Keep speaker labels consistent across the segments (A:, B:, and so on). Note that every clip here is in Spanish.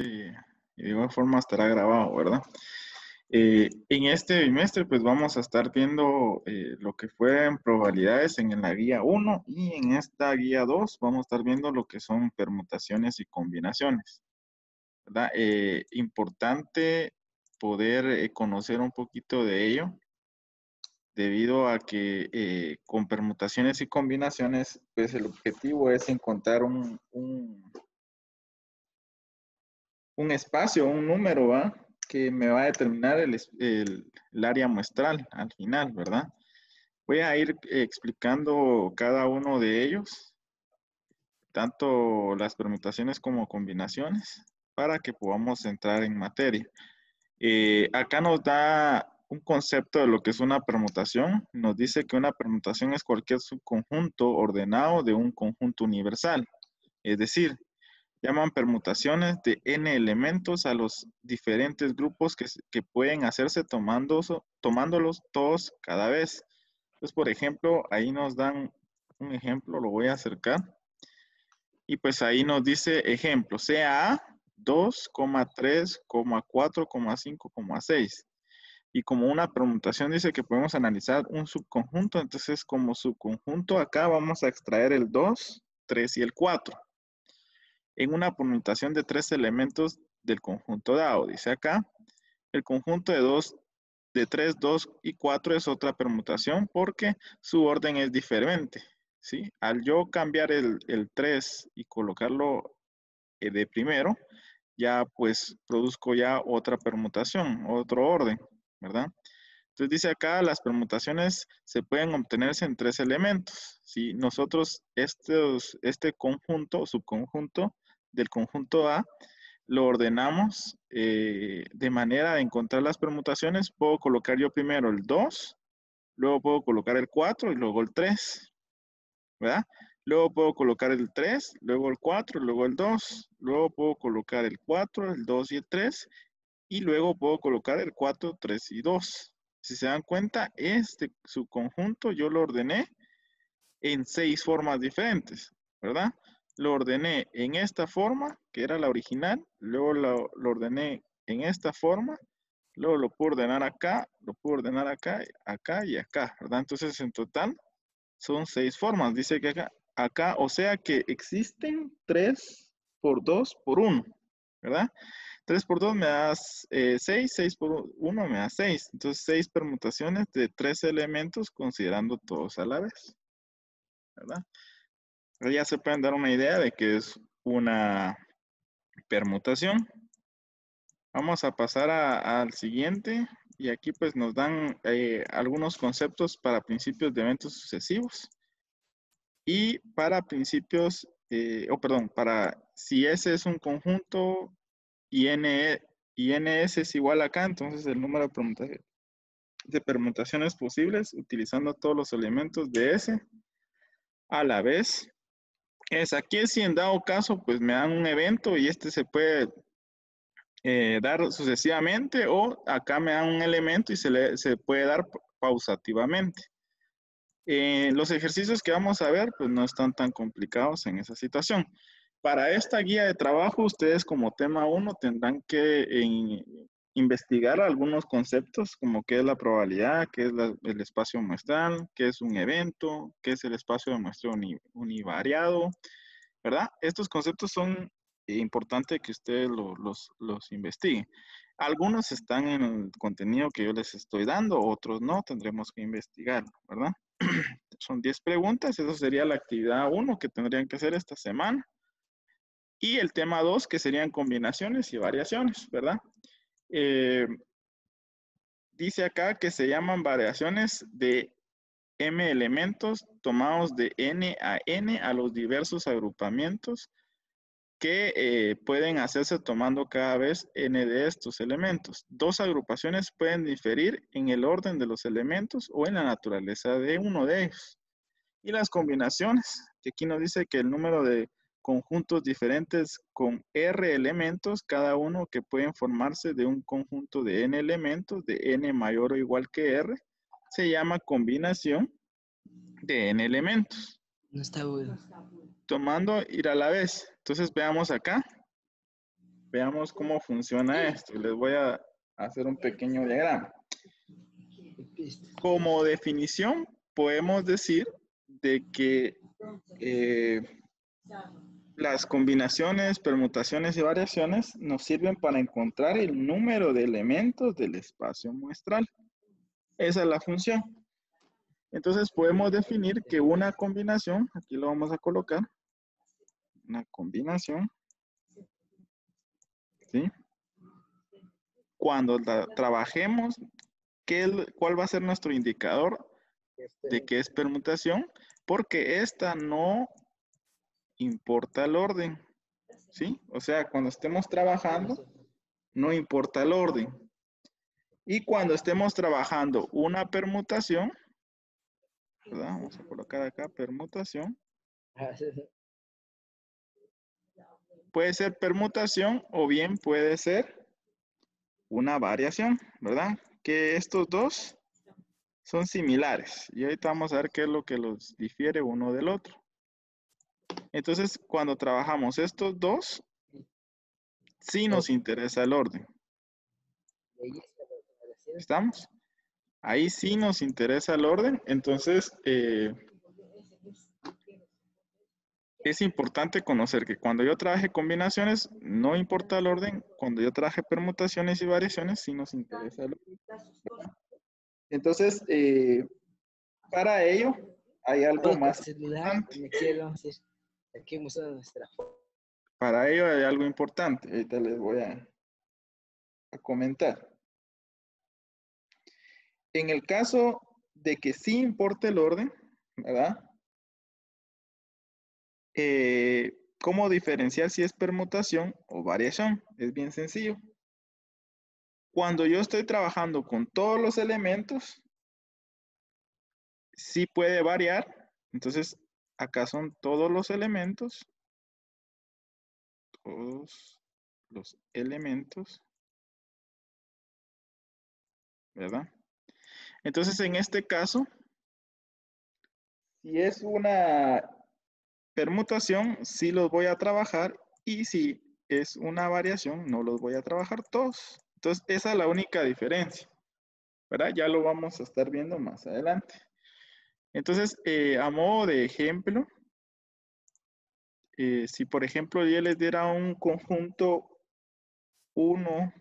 A: y de igual forma estará grabado, ¿verdad? En este bimestre, pues vamos a estar viendo lo que fue en probabilidades en la guía 1 y en esta guía 2 vamos a estar viendo lo que son permutaciones y combinaciones, ¿verdad? Importante poder conocer un poquito de ello, debido a que con permutaciones y combinaciones, pues el objetivo es encontrar un espacio, un número, ¿va? Que me va a determinar el área muestral al final, ¿verdad? Voy a ir explicando cada uno de ellos, tanto las permutaciones como combinaciones, para que podamos entrar en materia. Acá nos da un concepto de lo que es una permutación. Nos dice que una permutación es cualquier subconjunto ordenado de un conjunto universal. Es decir, llaman permutaciones de n elementos a los diferentes grupos que pueden hacerse tomándolos todos cada vez. Entonces, por ejemplo, ahí nos dan un ejemplo, lo voy a acercar. Y pues ahí nos dice ejemplo, sea A 2, 3, 4, 5, 6. Y como una permutación dice que podemos analizar un subconjunto, entonces como subconjunto acá vamos a extraer el 2, 3 y el 4. En una permutación de 3 elementos del conjunto dado, dice acá, el conjunto de 3, 2 y 4 es otra permutación porque su orden es diferente, ¿sí? Al yo cambiar el 3 y colocarlo de primero, ya pues produzco ya otra permutación, otro orden, ¿verdad? Entonces dice acá, las permutaciones se pueden obtenerse en 3 elementos. Si nosotros este conjunto, subconjunto del conjunto A, lo ordenamos de manera de encontrar las permutaciones, puedo colocar yo primero el 2, luego puedo colocar el 4 y luego el 3, ¿verdad? Luego puedo colocar el 3, luego el 4, luego el 2, luego puedo colocar el 4, el 2 y el 3, y luego puedo colocar el 4, 3 y 2. Si se dan cuenta, este subconjunto yo lo ordené en 6 formas diferentes, ¿verdad? Lo ordené en esta forma, que era la original, luego lo ordené en esta forma, luego lo puedo ordenar acá, lo puedo ordenar acá, acá y acá, ¿verdad? Entonces, en total, son 6 formas. Dice que acá, o sea que existen 3 por 2 por 1, ¿verdad? 3 por 2 me da 6, 6 por 1 me da 6. Entonces, 6 permutaciones de 3 elementos considerando todos a la vez, ¿verdad? Pero ya se pueden dar una idea de que es una permutación. Vamos a pasar al siguiente. Y aquí pues nos dan algunos conceptos para principios de eventos sucesivos. Y para principios, para si S es un conjunto y NS es igual acá, entonces el número de permutaciones posibles utilizando todos los elementos de S a la vez es aquí. Si en dado caso pues me dan un evento y este se puede dar sucesivamente, o acá me dan un elemento y se puede dar pausativamente. Los ejercicios que vamos a ver pues no están tan complicados en esa situación. Para esta guía de trabajo, ustedes como tema 1 tendrán que investigar algunos conceptos como qué es la probabilidad, qué es el espacio muestral, qué es un evento, qué es el espacio de muestreo univariado, ¿verdad? Estos conceptos son importantes que ustedes los investiguen. Algunos están en el contenido que yo les estoy dando, otros no, tendremos que investigarlo, ¿verdad? Son 10 preguntas, eso sería la actividad 1 que tendrían que hacer esta semana. Y el tema 2, que serían combinaciones y variaciones, ¿verdad? Dice acá que se llaman variaciones de m elementos tomados de n a los diversos agrupamientos que pueden hacerse tomando cada vez n de estos elementos. Dos agrupaciones pueden diferir en el orden de los elementos o en la naturaleza de uno de ellos. Y las combinaciones, que aquí nos dice que el número de conjuntos diferentes con R elementos, cada uno que pueden formarse de un conjunto de N elementos, de N mayor o igual que R, se llama combinación de N elementos.
B: No está bueno.
A: Tomando ir a la vez. Entonces veamos acá. Veamos cómo funciona esto. Les voy a hacer un pequeño diagrama. Como definición, podemos decir de que las combinaciones, permutaciones y variaciones nos sirven para encontrar el número de elementos del espacio muestral. Esa es la función. Entonces podemos definir que una combinación, aquí lo vamos a colocar, una combinación, ¿sí? Cuando trabajemos, ¿cuál va a ser nuestro indicador de que es permutación? Porque esta no importa el orden, ¿sí? O sea, cuando estemos trabajando, no importa el orden. Y cuando estemos trabajando una permutación, ¿verdad? Vamos a colocar acá permutación. Puede ser permutación o bien puede ser una variación, ¿verdad? Que estos dos son similares. Y ahorita vamos a ver qué es lo que los difiere uno del otro. Entonces, cuando trabajamos estos dos, sí nos interesa el orden. ¿Estamos? Ahí sí nos interesa el orden. Entonces, es importante conocer que cuando yo trabaje combinaciones, no importa el orden. Cuando yo trabaje permutaciones y variaciones, sí nos interesa el orden. Entonces, para ello, hay algo más importante. Para ello hay algo importante. Ahorita les voy a comentar. En el caso de que sí importe el orden, ¿verdad? ¿Cómo diferenciar si es permutación o variación? Es bien sencillo. Cuando yo estoy trabajando con todos los elementos, sí puede variar. Entonces, acá son todos los elementos. Todos los elementos. ¿Verdad? Entonces, en este caso, si es una permutación, sí los voy a trabajar. Y si es una variación, no los voy a trabajar todos. Entonces, esa es la única diferencia. ¿Verdad? Ya lo vamos a estar viendo más adelante. Entonces, a modo de ejemplo, si por ejemplo yo les diera un conjunto 1,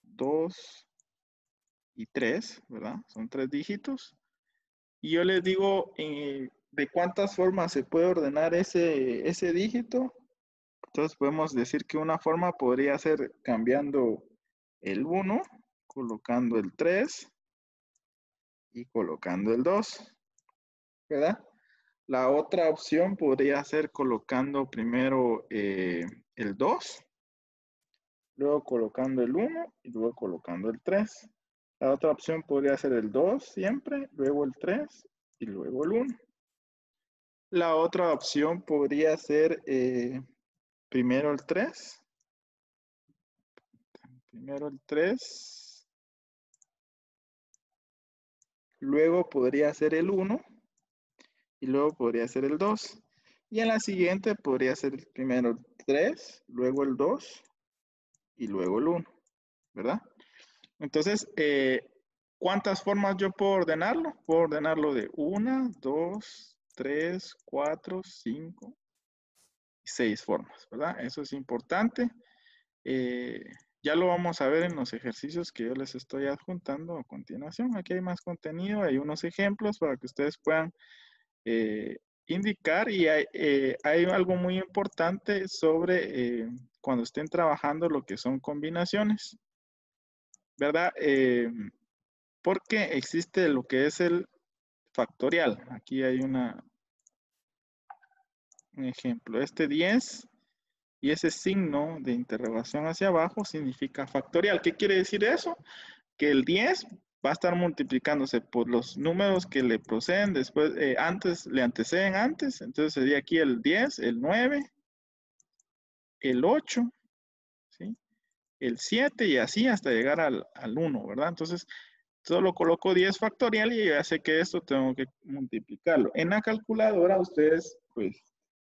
A: 2 y 3, ¿verdad? Son 3 dígitos. Y yo les digo de cuántas formas se puede ordenar ese dígito. Entonces podemos decir que una forma podría ser cambiando el 1, colocando el 3 y colocando el 2, ¿verdad? La otra opción podría ser colocando primero el 2, luego colocando el 1 y luego colocando el 3. La otra opción podría ser el 2 siempre, luego el 3 y luego el 1. La otra opción podría ser primero el 3, luego podría ser el 1 y luego podría ser el 2. Y en la siguiente podría ser primero el 3, luego el 2 y luego el 1, ¿verdad? Entonces, ¿cuántas formas yo puedo ordenarlo? Puedo ordenarlo de 1, 2, 3, 4, 5 y 6 formas, ¿verdad? Eso es importante. Ya lo vamos a ver en los ejercicios que yo les estoy adjuntando a continuación. Aquí hay más contenido, hay unos ejemplos para que ustedes puedan indicar y hay algo muy importante sobre cuando estén trabajando lo que son combinaciones, ¿verdad? Porque existe lo que es el factorial. Aquí hay un ejemplo. Este 10 y ese signo de interrogación hacia abajo significa factorial. ¿Qué quiere decir eso? Que el 10 va a estar multiplicándose por los números que le proceden después, antes, le anteceden antes. Entonces sería aquí el 10, el 9, el 8, ¿sí? El 7 y así hasta llegar al 1, ¿verdad? Entonces, solo coloco 10 factorial y ya sé que esto tengo que multiplicarlo. En la calculadora ustedes pues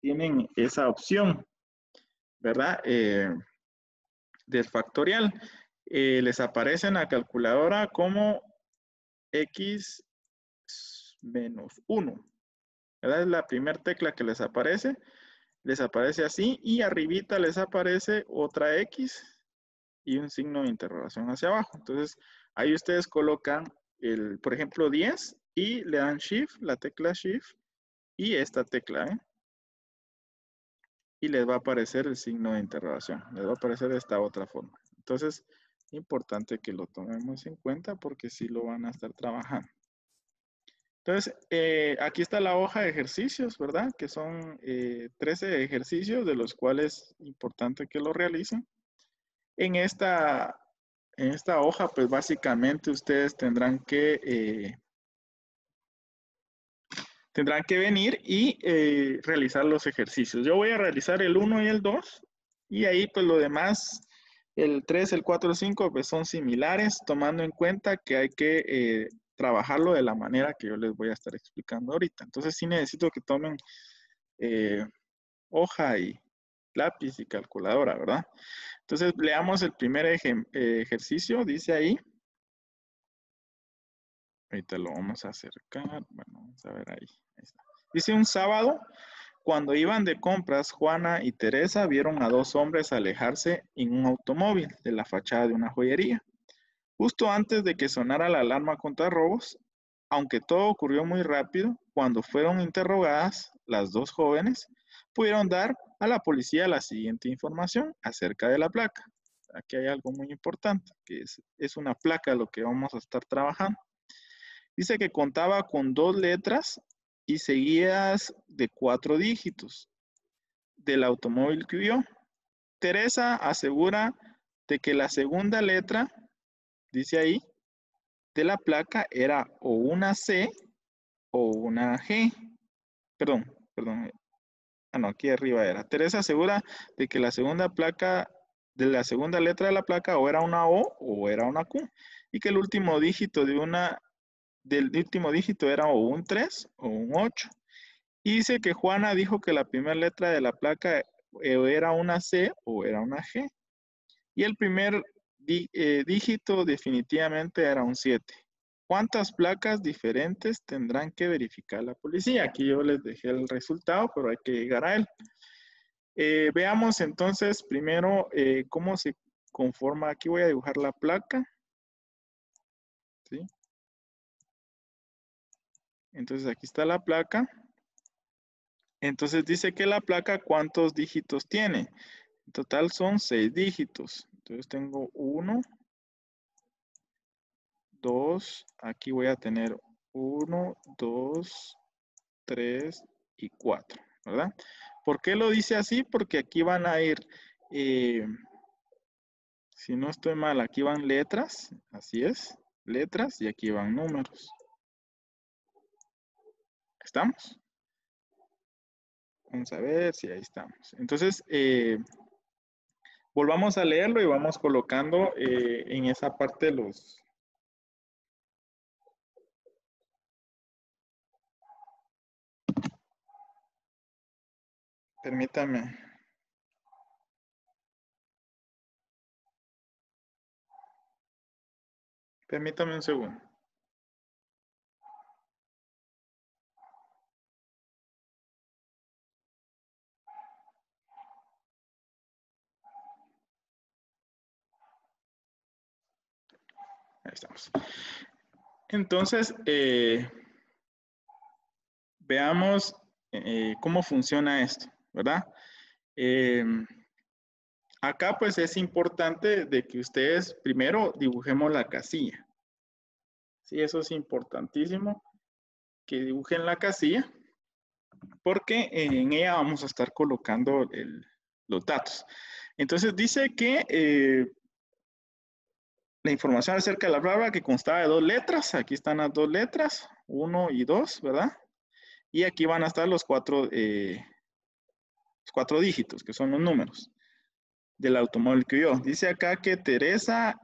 A: tienen esa opción, ¿verdad? del factorial. Les aparece en la calculadora como x menos 1. ¿Verdad? Es la primera tecla que les aparece así, y arribita les aparece otra X y un signo de interrogación hacia abajo. Entonces, ahí ustedes colocan por ejemplo, 10 y le dan Shift, la tecla Shift, y esta tecla, y les va a aparecer el signo de interrogación. Les va a aparecer de esta otra forma. Entonces, importante que lo tomemos en cuenta porque sí lo van a estar trabajando. Entonces, aquí está la hoja de ejercicios, ¿verdad? Que son 13 ejercicios de los cuales es importante que lo realicen. En esta hoja, pues básicamente ustedes tendrán que venir y realizar los ejercicios. Yo voy a realizar el 1 y el 2 y ahí pues lo demás, el 3, el 4, el 5 pues son similares, tomando en cuenta que hay que trabajarlo de la manera que yo les voy a estar explicando ahorita. Entonces sí necesito que tomen hoja y lápiz y calculadora, ¿verdad? Entonces leamos el primer ejercicio, dice ahí. Ahorita lo vamos a acercar. Bueno, vamos a ver ahí. Ahí está. Dice: un sábado, cuando iban de compras, Juana y Teresa vieron a dos hombres alejarse en un automóvil de la fachada de una joyería. Justo antes de que sonara la alarma contra robos, aunque todo ocurrió muy rápido, cuando fueron interrogadas, las dos jóvenes pudieron dar a la policía la siguiente información acerca de la placa. Aquí hay algo muy importante, que es una placa lo que vamos a estar trabajando. Dice que contaba con 2 letras y seguidas de 4 dígitos del automóvil que vio. Teresa asegura de que la segunda letra, dice ahí, de la placa era o una C o una G. Perdón. Ah, no, aquí arriba era. Teresa asegura de que la segunda letra de la placa o era una O o era una Q. Y que el último dígito del último dígito era o un 3 o un 8. Y dice que Juana dijo que la primera letra de la placa era una C o era una G. Y el primer dígito definitivamente era un 7. ¿Cuántas placas diferentes tendrán que verificar la policía? Aquí yo les dejé el resultado, pero hay que llegar a él. Veamos entonces primero cómo se conforma. Aquí voy a dibujar la placa. ¿Sí? Entonces aquí está la placa. Entonces dice que la placa, ¿cuántos dígitos tiene? En total son 6 dígitos. Entonces tengo 1, 2, aquí voy a tener 1, 2, 3 y 4, ¿verdad? ¿Por qué lo dice así? Porque aquí van a ir, si no estoy mal, aquí van letras, así es, letras, y aquí van números. ¿Estamos? Vamos a ver si ahí estamos. Entonces, volvamos a leerlo y vamos colocando en esa parte los... Permítame. Permítame un segundo. Ahí estamos. Entonces, veamos cómo funciona esto, ¿verdad? Acá pues es importante de que ustedes primero dibujemos la casilla. Sí, eso es importantísimo, que dibujen la casilla, porque en ella vamos a estar colocando los datos. Entonces dice que la información acerca de la palabra que constaba de 2 letras, aquí están las 2 letras, 1 y 2, ¿verdad? Y aquí van a estar los 4 dígitos, que son los números del automóvil que vio. Dice acá que Teresa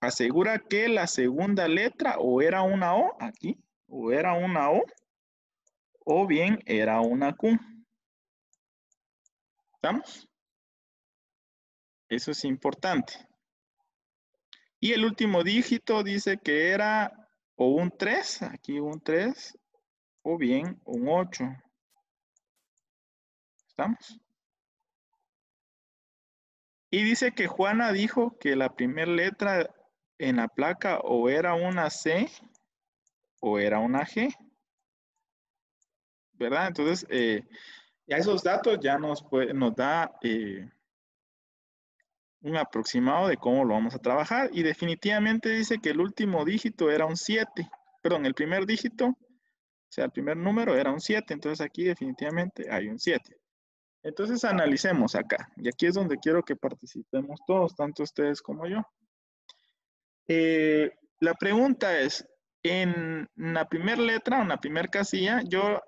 A: asegura que la segunda letra o era una O, aquí, o era una O, o bien era una Q. ¿Estamos? Eso es importante. Y el último dígito dice que era o un 3, aquí un 3, o bien un 8. ¿Estamos? Y dice que Juana dijo que la primera letra en la placa o era una C o era una G, ¿verdad? Entonces, ya esos datos ya nos da un aproximado de cómo lo vamos a trabajar. Y definitivamente dice que el último dígito era un 7. Perdón, el primer dígito, o sea, el primer número era un 7. Entonces aquí definitivamente hay un 7. Entonces analicemos acá. Y aquí es donde quiero que participemos todos, tanto ustedes como yo. La pregunta es, en la primera letra, en la primera casilla, yo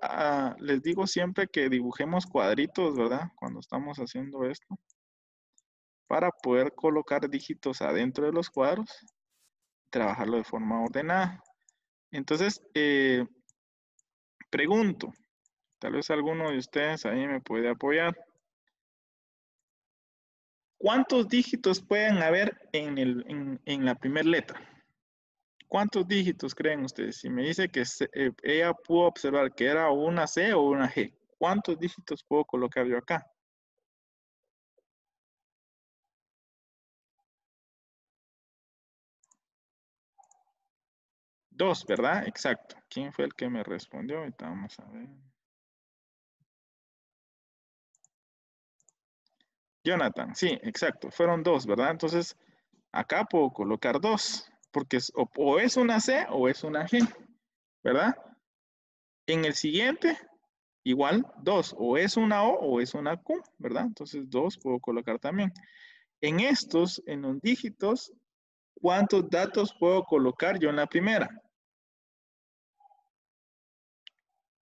A: les digo siempre que dibujemos cuadritos, ¿verdad? Cuando estamos haciendo esto, para poder colocar dígitos adentro de los cuadros, trabajarlo de forma ordenada. Entonces, pregunto, tal vez alguno de ustedes ahí me puede apoyar. ¿Cuántos dígitos pueden haber en la primera letra? ¿Cuántos dígitos creen ustedes? Si me dice que ella pudo observar que era una C o una G, ¿cuántos dígitos puedo colocar yo acá? 2, ¿verdad? Exacto. ¿Quién fue el que me respondió? Ahorita vamos a ver. Jonathan, sí, exacto. Fueron 2, ¿verdad? Entonces, acá puedo colocar 2, porque o es una C o es una G, ¿verdad? En el siguiente, igual 2, o es una O o es una Q, ¿verdad? Entonces 2 puedo colocar también. En estos, en los dígitos, ¿cuántos datos puedo colocar yo en la primera?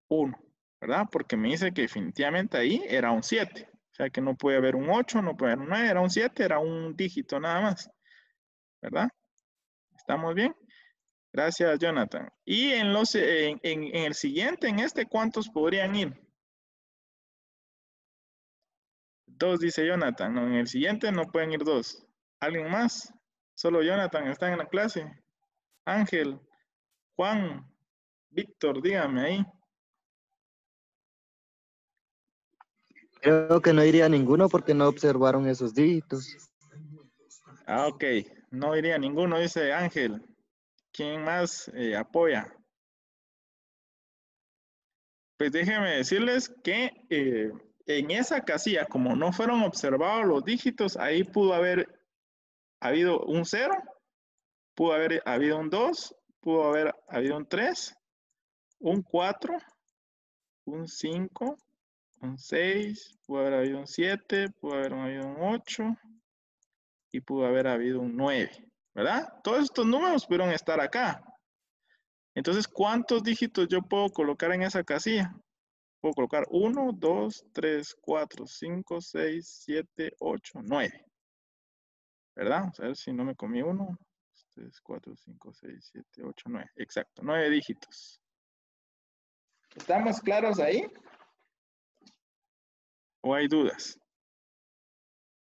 A: 1, ¿verdad? Porque me dice que definitivamente ahí era un 7. O sea que no puede haber un 8, no puede haber un 9, era un 7, era un dígito nada más, ¿verdad? ¿Estamos bien? Gracias, Jonathan. Y en el siguiente, en este, ¿cuántos podrían ir? 2, dice Jonathan. No, en el siguiente no pueden ir 2. ¿Alguien más? Solo Jonathan está en la clase. Ángel, Juan, Víctor, dígame ahí.
B: Creo que no iría ninguno porque no observaron esos dígitos.
A: Ah, ok. No iría ninguno, dice Ángel. ¿Quién más apoya? Pues déjenme decirles que en esa casilla, como no fueron observados los dígitos, ahí pudo haber habido un 0, pudo haber habido un 2, pudo haber habido un 3, un 4, un 5, un 6, pudo haber habido un 7, pudo haber habido un 8 y pudo haber habido un 9, ¿verdad? Todos estos números pudieron estar acá. Entonces, ¿cuántos dígitos yo puedo colocar en esa casilla? Puedo colocar 1, 2, 3, 4, 5, 6, 7, 8, 9. ¿Verdad? Vamos a ver si no me comí 1, 3, 4, 5, 6, 7, 8, 9. Exacto, 9 dígitos. ¿Estamos claros ahí? ¿O hay dudas?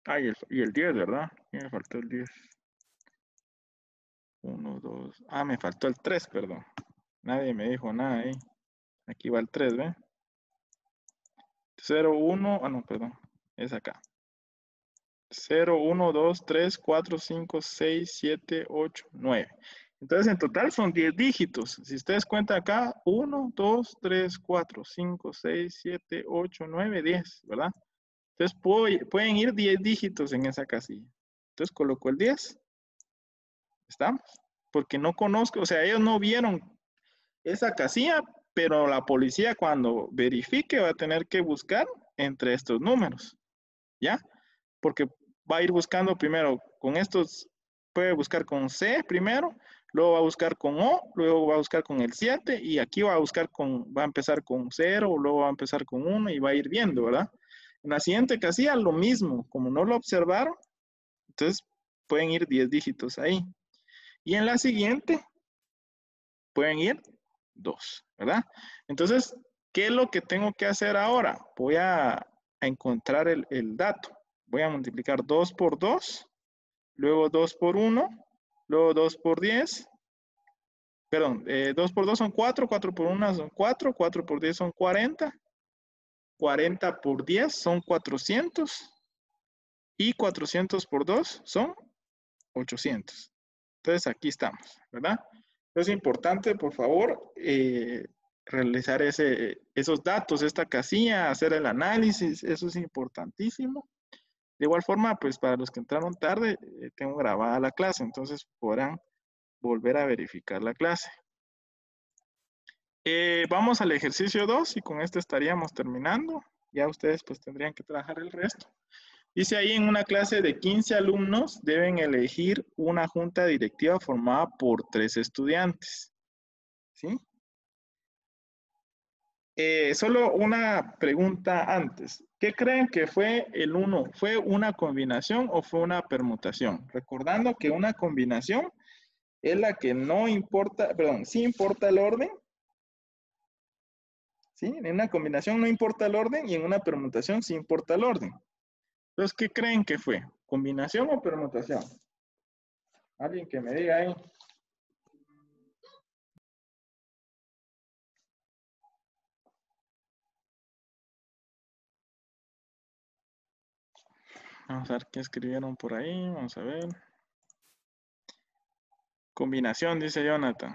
A: Ah, y el 10, ¿verdad? Y me faltó el 10. 1, 2. Ah, me faltó el 3, perdón. Nadie me dijo nada ahí. Aquí va el 3, ¿ve? 0, 1. Ah, no, perdón. Es acá. 0, 1, 2, 3, 4, 5, 6, 7, 8, 9. Entonces, en total son 10 dígitos. Si ustedes cuentan acá, 1, 2, 3, 4, 5, 6, 7, 8, 9, 10, ¿verdad? Entonces, pueden ir 10 dígitos en esa casilla. Entonces, coloco el 10. ¿Estamos? Porque no conozco, o sea, ellos no vieron esa casilla, pero la policía cuando verifique va a tener que buscar entre estos números, ¿ya? Porque va a ir buscando primero con estos, puede buscar con C primero, luego va a buscar con O, luego va a buscar con el 7 y aquí va a buscar va a empezar con 0, luego va a empezar con 1 y va a ir viendo, ¿verdad? En la siguiente casilla lo mismo, como no lo observaron, entonces pueden ir 10 dígitos ahí. Y en la siguiente pueden ir 2, ¿verdad? Entonces, ¿qué es lo que tengo que hacer ahora? Voy a encontrar el dato. Voy a multiplicar 2 por 2, luego 2 por 1, luego 2 por 10. Perdón, 2 por 2 son 4, 4 por 1 son 4, 4 por 10 son 40, 40 por 10 son 400 y 400 por 2 son 800. Entonces aquí estamos, ¿verdad? Entonces es importante, por favor, realizar esos datos, esta casilla, hacer el análisis, eso es importantísimo. De igual forma, pues para los que entraron tarde, tengo grabada la clase, entonces podrán volver a verificar la clase. Vamos al ejercicio 2 y con este estaríamos terminando. Ya ustedes pues tendrían que trabajar el resto. Dice ahí, en una clase de 15 alumnos deben elegir una junta directiva formada por 3 estudiantes. ¿Sí? Solo una pregunta antes. ¿Qué creen que fue el 1? ¿Fue una combinación o fue una permutación? Recordando que una combinación es la que no importa, perdón, sí importa el orden. ¿Sí? En una combinación no importa el orden y en una permutación sí importa el orden. Entonces, ¿qué creen que fue? ¿Combinación o permutación? Alguien que me diga ahí. Vamos a ver qué escribieron por ahí. Vamos a ver. Combinación, dice Jonathan.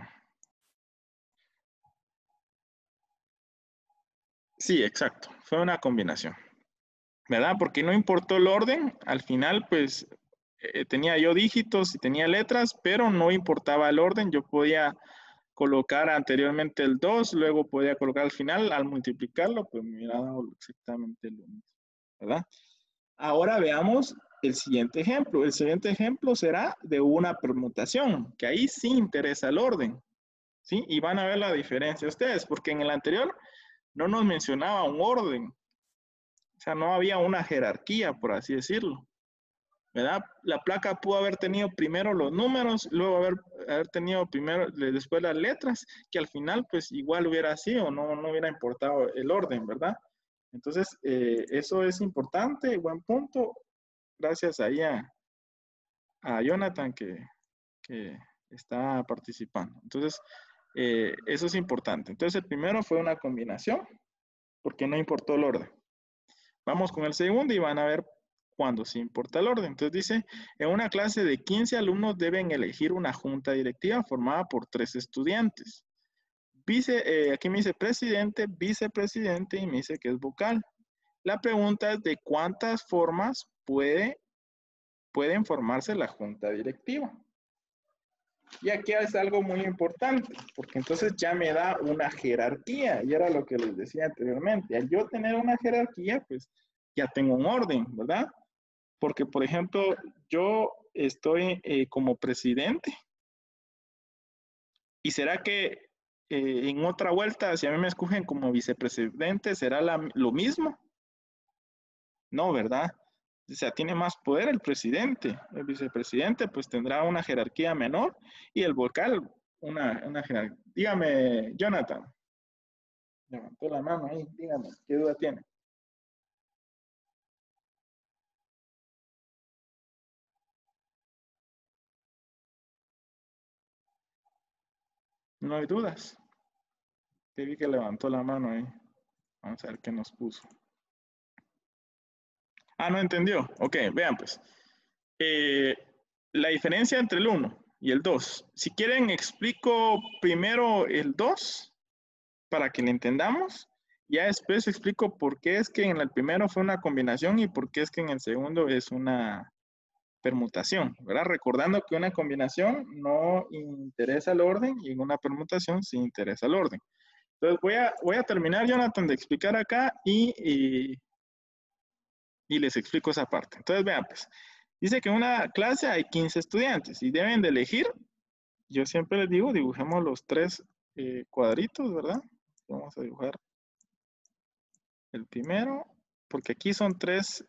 A: Sí, exacto. Fue una combinación. ¿Verdad? Porque no importó el orden. Al final, pues, tenía yo dígitos y tenía letras, pero no importaba el orden. Yo podía colocar anteriormente el 2, luego podía colocar al final. Al multiplicarlo, pues me hubiera dado exactamente lo mismo. ¿Verdad? Ahora veamos el siguiente ejemplo. El siguiente ejemplo será de una permutación, que ahí sí interesa el orden. ¿Sí? Y van a ver la diferencia ustedes, porque en el anterior no nos mencionaba un orden. O sea, no había una jerarquía, por así decirlo. ¿Verdad? La placa pudo haber tenido primero los números, luego haber tenido primero, después las letras, que al final pues igual hubiera sido, no hubiera importado el orden, ¿verdad? Entonces, eso es importante, buen punto. Gracias ahí a Jonathan que está participando. Entonces, eso es importante. Entonces, el primero fue una combinación, porque no importó el orden. Vamos con el segundo y van a ver cuándo sí importa el orden. Entonces dice, en una clase de 15 alumnos deben elegir una junta directiva formada por 3 estudiantes. Aquí me dice presidente, vicepresidente y me dice que es vocal. La pregunta es de cuántas formas pueden formarse la junta directiva. Y aquí es algo muy importante, porque entonces ya me da una jerarquía, y era lo que les decía anteriormente. Al yo tener una jerarquía, pues ya tengo un orden, ¿verdad? Porque, por ejemplo, yo estoy como presidente, y será que en otra vuelta, si a mí me escogen como vicepresidente, ¿será lo mismo? No, ¿verdad? O sea, tiene más poder el presidente. El vicepresidente pues tendrá una jerarquía menor y el vocal una jerarquía. Dígame, Jonathan. Levantó la mano ahí, dígame, ¿qué duda tiene? No hay dudas. Te vi que levantó la mano ahí. Vamos a ver qué nos puso. Ah, no entendió. Ok, vean pues. Eh, la diferencia entre el 1 y el 2. Si quieren, explico primero el 2 para que lo entendamos. Ya después explico por qué es que en el primero fue una combinación y por qué es que en el segundo es una permutación, ¿verdad? Recordando que una combinación no interesa el orden y en una permutación sí interesa el orden. Entonces voy a terminar, Jonathan, de explicar acá y les explico esa parte. Entonces vean, pues, dice que en una clase hay 15 estudiantes y deben de elegir, yo siempre les digo, dibujemos los 3 cuadritos, ¿verdad? Vamos a dibujar el primero, porque aquí son 3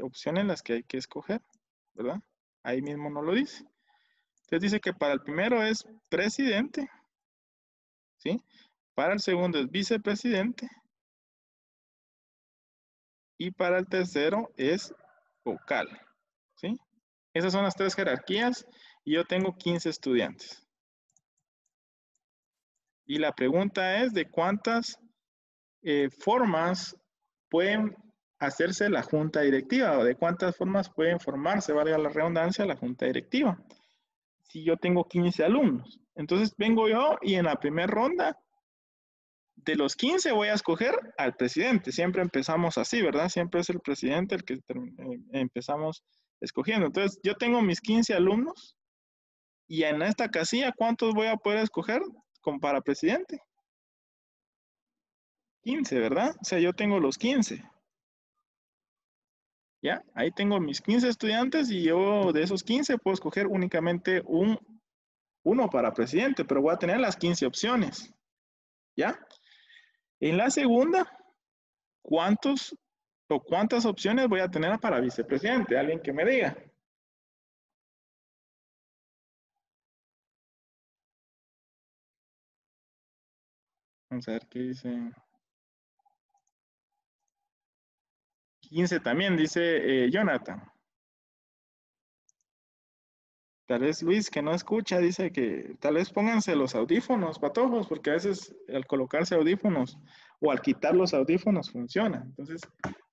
A: opciones las que hay que escoger, ¿verdad? Ahí mismo no lo dice. Entonces dice que para el primero es presidente, ¿sí? Para el segundo es vicepresidente y para el tercero es vocal. ¿Sí? Esas son las 3 jerarquías y yo tengo 15 estudiantes. Y la pregunta es de cuántas formas pueden hacerse la junta directiva o de cuántas formas pueden formarse, valga la redundancia, la junta directiva. Si yo tengo 15 alumnos, entonces vengo yo y en la primera ronda de los 15 voy a escoger al presidente. Siempre empezamos así, ¿verdad? Siempre es el presidente el que empezamos escogiendo. Entonces, yo tengo mis 15 alumnos y en esta casilla, ¿cuántos voy a poder escoger como para presidente? 15, ¿verdad? O sea, yo tengo los 15. ¿Ya? Ahí tengo mis 15 estudiantes y yo de esos 15 puedo escoger únicamente uno para presidente, pero voy a tener las 15 opciones. ¿Ya? En la segunda, ¿cuántas opciones voy a tener para vicepresidente? Alguien que me diga. Vamos a ver qué dice. 15 también, dice Jonathan. Tal vez Luis, que no escucha, dice que tal vez pónganse los audífonos, patojos, porque a veces al colocarse audífonos o al quitar los audífonos funciona. Entonces,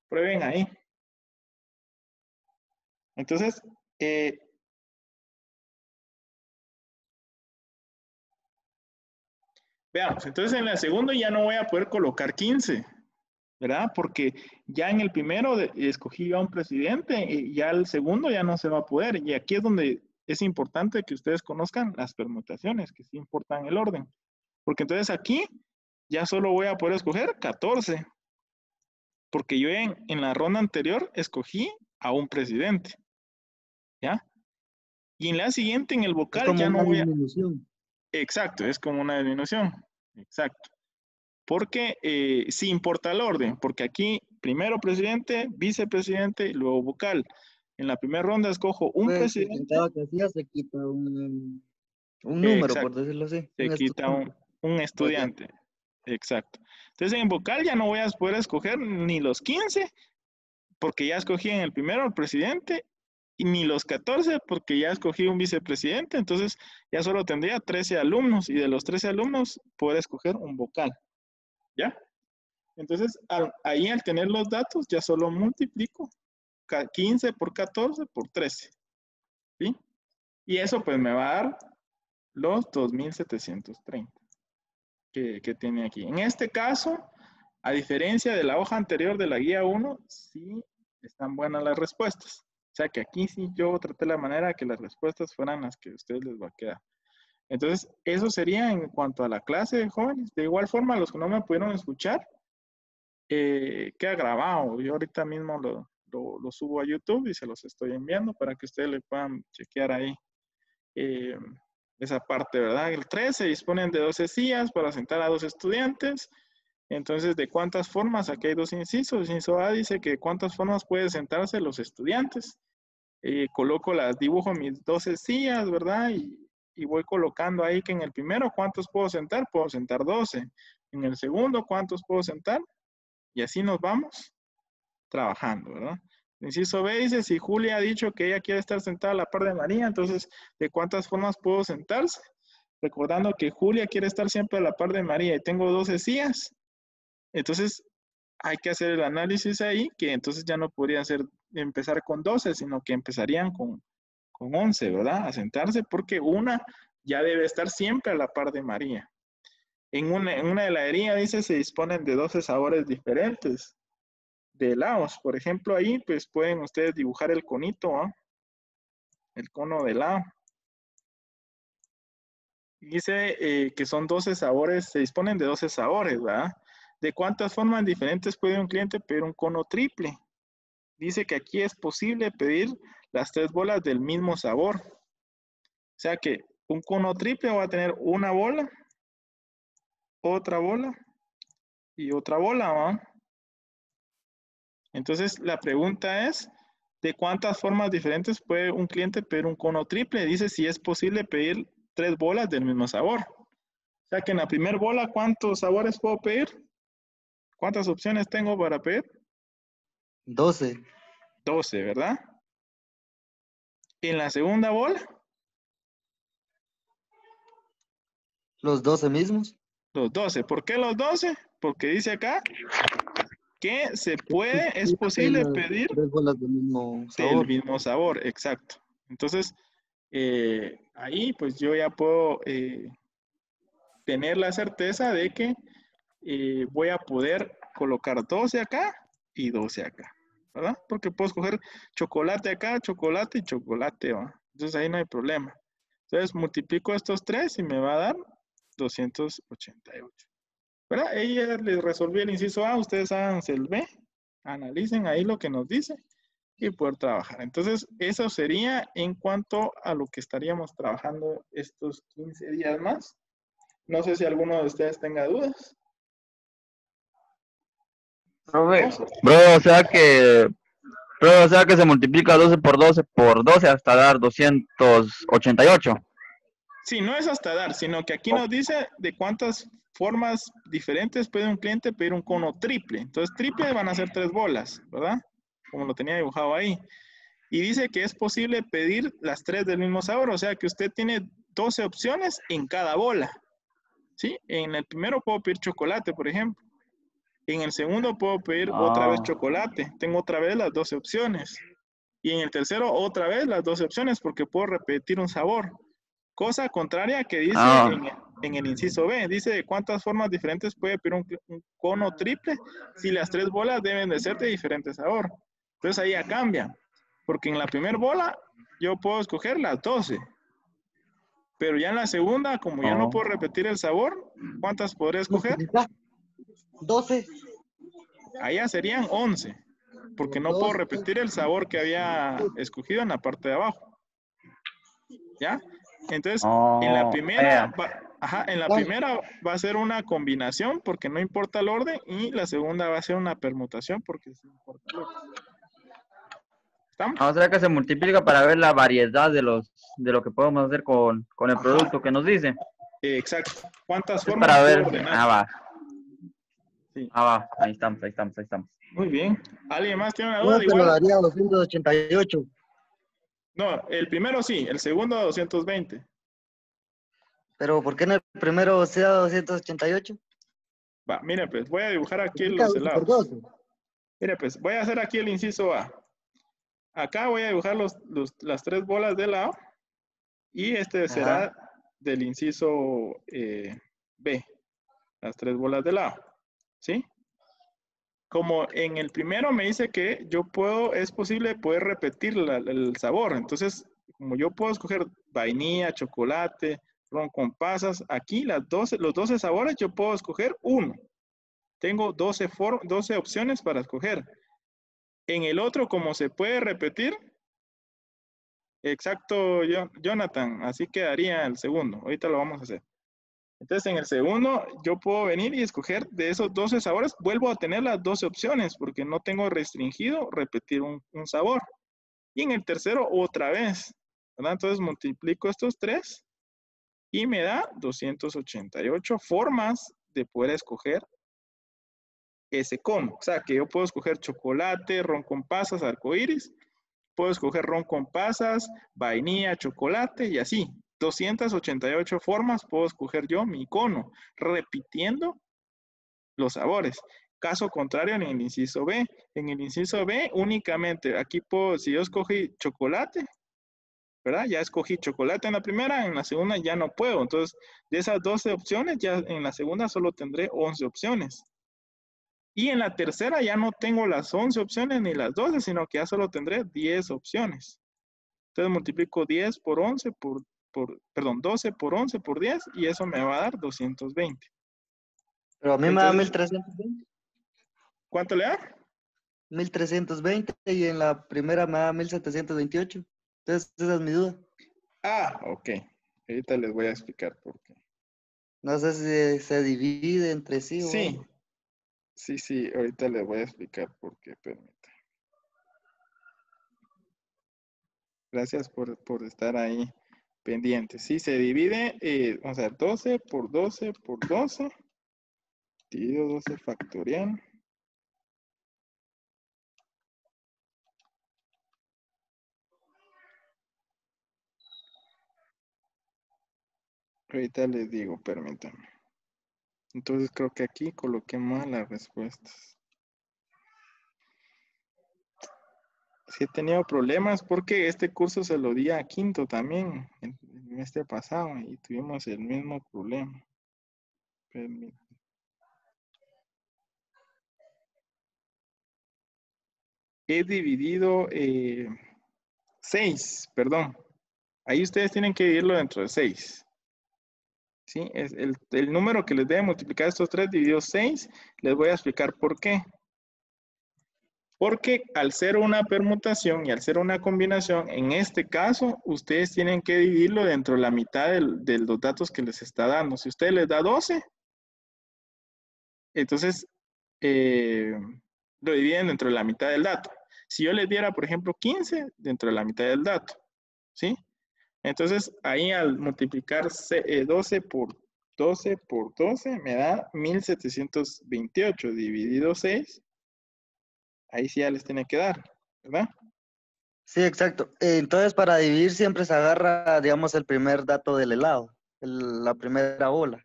A: prueben ahí. Entonces, veamos, entonces en la segunda ya no voy a poder colocar 15, ¿verdad? Porque ya en el primero escogí yo a un presidente y ya el segundo ya no se va a poder. Y aquí es donde es importante que ustedes conozcan las permutaciones, que sí importan el orden. Porque entonces aquí ya solo voy a poder escoger 14. Porque yo en la ronda anterior escogí a un presidente. ¿Ya? Y en la siguiente, en el
B: Es
A: vocal,
B: como
A: ya
B: una
A: no voy a...
B: disminución.
A: Exacto, es como una disminución. Exacto. Porque sí importa el orden, porque aquí primero presidente, vicepresidente y luego vocal. En la primera ronda escojo un
B: Pues que en
A: presidente.
B: cada casilla se quita un número, por
A: Exacto,
B: decirlo así,
A: se
B: un
A: quita
B: estudiante.
A: un
B: Oh, ya.
A: estudiante. Exacto. Entonces en vocal ya no voy a poder escoger ni los 15, porque ya escogí en el primero al presidente, y ni los 14, porque ya escogí un vicepresidente. Entonces ya solo tendría 13 alumnos, y de los 13 alumnos poder escoger un vocal. ¿Ya? Entonces, ahí al tener los datos, ya solo multiplico 15 por 14 por 13. ¿Sí? Y eso pues me va a dar los 2730 que tiene aquí. En este caso, a diferencia de la hoja anterior de la guía 1, sí están buenas las respuestas. O sea que aquí sí yo traté la manera que las respuestas fueran las que a ustedes les va a quedar. Entonces, eso sería en cuanto a la clase de jóvenes. De igual forma, los que no me pudieron escuchar, queda grabado. Yo ahorita mismo lo subo a YouTube y se los estoy enviando para que ustedes le puedan chequear ahí eh, esa parte, ¿verdad? El 3 se disponen de 12 sillas para sentar a 2 estudiantes. Entonces, ¿de cuántas formas? Aquí hay 2 incisos. Inciso A dice que cuántas formas pueden sentarse los estudiantes. Dibujo mis 12 sillas, ¿verdad? Y voy colocando ahí que en el primero, ¿cuántos puedo sentar? Puedo sentar 12. En el segundo, ¿cuántos puedo sentar? Y así nos vamos trabajando, ¿verdad? Inciso B dice, si Julia ha dicho que ella quiere estar sentada a la par de María, entonces, ¿de cuántas formas puedo sentarse? Recordando que Julia quiere estar siempre a la par de María y tengo 12 sillas, entonces hay que hacer el análisis ahí, que entonces ya no podría empezar con 12, sino que empezarían con 11, ¿verdad? A sentarse porque una ya debe estar siempre a la par de María. En una heladería, dice, se disponen de 12 sabores diferentes de helados. Por ejemplo, ahí pues pueden ustedes dibujar el conito, ¿eh? El cono de helado. Dice que son 12 sabores, se disponen de 12 sabores, ¿verdad? ¿De cuántas formas diferentes puede un cliente pedir un cono triple? Dice que aquí es posible pedir las 3 bolas del mismo sabor. O sea que un cono triple va a tener una bola, otra bola y otra bola, ¿va? Entonces la pregunta es, ¿de cuántas formas diferentes puede un cliente pedir un cono triple? Dice si es posible pedir 3 bolas del mismo sabor. O sea que en la primera bola, ¿cuántos sabores puedo pedir? ¿Cuántas opciones tengo para pedir?
B: 12.
A: 12, ¿verdad? En la segunda bola,
B: Los 12 mismos.
A: los 12. ¿Por qué los 12? Porque dice acá que se puede, es posible
B: Las
A: pedir
B: 3 bolas del mismo
A: del
B: sabor.
A: mismo sabor, exacto. Entonces, ahí pues yo ya puedo tener la certeza de que voy a poder colocar 12 acá y 12 acá, ¿verdad? Porque puedo escoger chocolate acá, chocolate y chocolate, ¿va? Entonces ahí no hay problema. Entonces multiplico estos tres y me va a dar 288. ¿Verdad? Ella les resolví el inciso A, ustedes hagan el B, analicen ahí lo que nos dice y poder trabajar. Entonces, eso sería en cuanto a lo que estaríamos trabajando estos 15 días más. No sé si alguno de ustedes tenga dudas.
C: Profe,
A: No,
C: o sea que se multiplica 12 por 12 hasta dar 288.
A: sí, no es hasta dar, sino que aquí nos dice de cuántas formas diferentes puede un cliente pedir un cono triple. Entonces, triple van a ser 3 bolas, ¿verdad? Como lo tenía dibujado ahí. Y dice que es posible pedir las 3 del mismo sabor, o sea que usted tiene 12 opciones en cada bola. ¿Sí? En el primero puedo pedir chocolate, por ejemplo. En el segundo puedo pedir otra vez
C: Ah,
A: chocolate. Tengo otra vez las 12 opciones. Y en el tercero otra vez las 12 opciones porque puedo repetir un sabor. Cosa contraria que dice
C: ah,
A: en el inciso B. Dice de cuántas formas diferentes puede pedir un cono triple si las 3 bolas deben de ser de diferente sabor. Entonces ahí ya cambia. Porque en la primera bola yo puedo escoger las 12. Pero ya en la segunda, como ya no
C: oh.
A: puedo repetir el sabor, ¿cuántas podré escoger?
B: Multiplica 12.
A: Allá serían 11, porque
B: Los
A: no puedo
B: 12.
A: repetir el sabor que había escogido en la parte de abajo. ¿Ya? Entonces, en la
C: Oh,
A: primera,
C: vea.
A: en la primera va a ser una combinación porque no importa el orden y la segunda va a ser una permutación porque sí importa el orden. ¿Estamos?
C: O sea que se multiplica para ver la variedad de lo que podemos hacer con el
A: Ajá,
C: producto que nos dice.
A: exacto. ¿Cuántas
C: Es
A: formas
C: para
A: puedo
C: ver.
A: ordenar?
C: Sí. Ahí estamos, ahí estamos, ahí estamos.
A: Muy bien. ¿Alguien más tiene una duda?
B: No,
A: De
B: te lo
A: igual.
B: daría 288.
A: No, el primero sí, el segundo 220.
B: Pero ¿por qué en el primero sea 288?
A: Va, mire, pues voy a dibujar aquí
B: Multiplica
A: los
B: 12 por
A: helados.
B: 12.
A: Mire, pues voy a hacer aquí el inciso A. Acá voy a dibujar las 3 bolas de helado y este
B: Ajá.
A: será del inciso B, las 3 bolas de helado. ¿Sí? Como en el primero me dice que yo puedo, es posible poder repetir el sabor. Entonces, como yo puedo escoger vainilla, chocolate, ron con pasas, aquí los 12 sabores yo puedo escoger uno. Tengo 12 opciones para escoger. En el otro, como se puede repetir, exacto, Jonathan, así quedaría el segundo. Ahorita lo vamos a hacer. Entonces, en el segundo, yo puedo venir y escoger de esos 12 sabores, vuelvo a tener las 12 opciones, porque no tengo restringido repetir un sabor. Y en el tercero, otra vez, ¿verdad? Entonces, multiplico estos tres y me da 288 formas de poder escoger ese cono. O sea, que yo puedo escoger chocolate, ron con pasas, arcoíris, puedo escoger ron con pasas, vainilla, chocolate y así. 288 formas puedo escoger yo mi cono, repitiendo los sabores. Caso contrario en el inciso B. En el inciso B únicamente, aquí puedo, si yo escogí chocolate, ¿verdad? Ya escogí chocolate en la primera, en la segunda ya no puedo. Entonces, de esas 12 opciones, ya en la segunda solo tendré 11 opciones. Y en la tercera ya no tengo las 11 opciones ni las 12, sino que ya solo tendré 10 opciones. Entonces multiplico 10 por 11 perdón, 12 por 11 por 10 y eso me va a dar 220.
B: Pero a mí me da
A: Entonces,
B: 1320.
A: ¿cuánto le da?
B: 1320 y en la primera me da 1728. Entonces, esa es mi duda.
A: Ah, ok. Ahorita les voy a explicar por qué.
B: No sé si se divide entre sí o
A: Sí,
B: algo.
A: sí, ahorita les voy a explicar por qué, permítanme. Gracias por estar ahí pendiente. Sí, se divide, vamos a ver, 12 por 12 por 12, dividido 12 factorial. Ahorita les digo, permítanme. Entonces creo que aquí coloqué mal las respuestas. Sí he tenido problemas porque este curso se lo di a quinto también, el mes pasado, y tuvimos el mismo problema. Permítanme. He dividido 6, perdón. Ahí ustedes tienen que dividirlo dentro de 6. ¿Sí? Es el número que les debe multiplicar estos 3 dividido 6, les voy a explicar por qué. Porque al ser una permutación y al ser una combinación, en este caso, ustedes tienen que dividirlo dentro de la mitad de los datos que les está dando. Si usted les da 12, entonces lo dividen dentro de la mitad del dato. Si yo les diera, por ejemplo, 15, dentro de la mitad del dato, ¿sí? Entonces, ahí al multiplicar 12 por 12 me da 1728 dividido 6. Ahí sí ya les tiene que dar, ¿verdad?
B: Sí, exacto. Entonces, para dividir siempre se agarra, digamos, el primer dato del helado, la primera bola.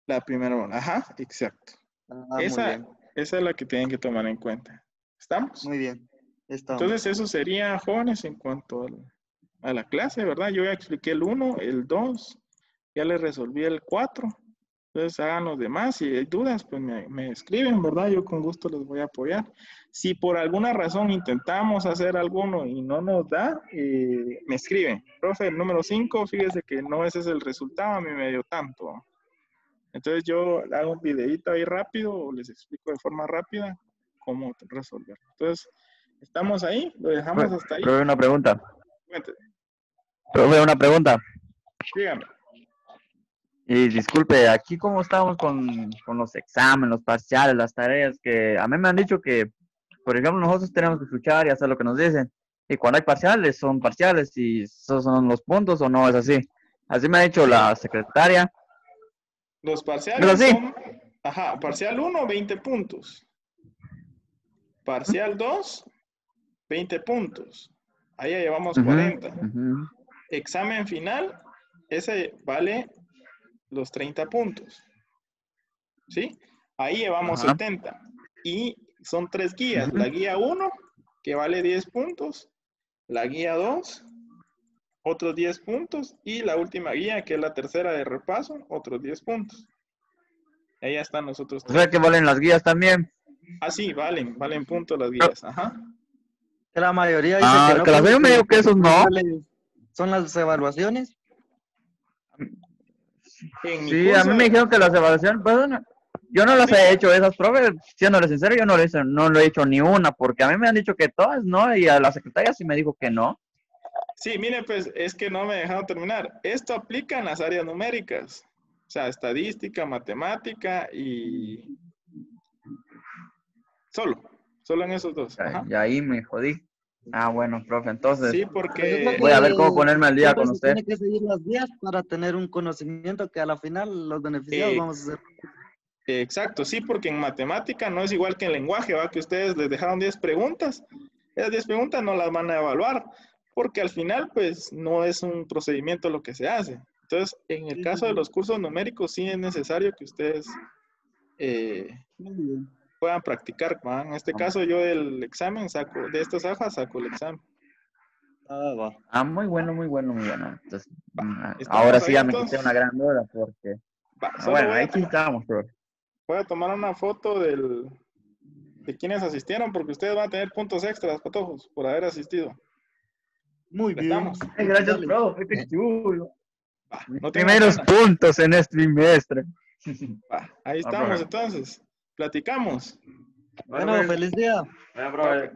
A: La primera bola, ajá, exacto.
B: Muy bien.
A: Esa es la que tienen que tomar en cuenta. ¿Estamos?
B: Muy bien. Estamos.
A: Entonces, eso sería, jóvenes, en cuanto a la clase, ¿verdad? Yo ya expliqué el 1, el 2, ya les resolví el 4. Entonces, hagan los demás. Si hay dudas, pues me escriben, ¿verdad? Yo con gusto les voy a apoyar. Si por alguna razón intentamos hacer alguno y no nos da, me escriben. Profe, el número 5, fíjese que no ese es el resultado, a mí me dio tanto. Entonces, yo hago un videito ahí rápido, o les explico de forma rápida cómo resolver. Entonces, estamos ahí, lo dejamos hasta ahí.
C: Profe, una pregunta.
A: Cuénteme.
C: Profe, una pregunta.
A: Dígame.
C: Y disculpe, aquí cómo estamos con los exámenes, los parciales, las tareas, que a mí me han dicho que, por ejemplo, nosotros tenemos que escuchar y hacer lo que nos dicen. Y cuando hay parciales, son parciales y esos son los puntos o no es así. Así me ha dicho la secretaria.
A: Los parciales son, ajá, parcial 1, 20 puntos. Parcial 2, 20 puntos. Ahí ya llevamos 40. Examen final, ese vale los 30 puntos. ¿Sí? Ahí llevamos 70. Y son 3 guías. La guía 1, que vale 10 puntos. La guía 2, otros 10 puntos. Y la última guía, que es la tercera de repaso, otros 10 puntos. Ahí ya están nosotros.
C: O sea que valen las guías también.
A: Ah, sí, valen puntos las guías. Ajá.
B: Que la mayoría dice que no.
C: Que la me dijo que esos no.
B: ¿Son las evaluaciones?
C: Sí, a mí me dijeron que las evaluaciones, bueno, yo no las he hecho esas, profe, siéndole sincero, yo no lo he hecho ni una, porque a mí me han dicho que todas, ¿no? Y a la secretaria sí me dijo que no.
A: Sí, mire, pues es que no me dejaron terminar. Esto aplica en las áreas numéricas, o sea, estadística, matemática y solo en esos dos. Ajá.
C: Y ahí me jodí. Ah, bueno, profe, entonces
A: sí, porque
C: voy a ver cómo ponerme al día con usted.
B: Tiene que seguir las guías para tener un conocimiento que a la final los beneficiados vamos a hacer.
A: Exacto, sí, porque en matemática no es igual que en lenguaje, ¿va? Que ustedes les dejaron 10 preguntas. Esas 10 preguntas no las van a evaluar, porque al final, pues, no es un procedimiento lo que se hace. Entonces, en el caso de los cursos numéricos, sí es necesario que ustedes puedan practicar, ¿va? En este caso, yo del examen de estas hojas saco el examen.
C: Muy bueno. Entonces, ahora sí ya me quité una gran duda, porque... bueno, ahí sí estamos, profe.
A: Voy a tomar una foto de quienes asistieron, porque ustedes van a tener puntos extras, patojos, por haber asistido.
B: Muy bien.
C: Gracias, profe, qué chulo.
A: No
C: primeros puntos en este trimestre.
A: Ahí estamos, entonces. Platicamos.
B: Bueno, feliz día.
C: Bueno, profe.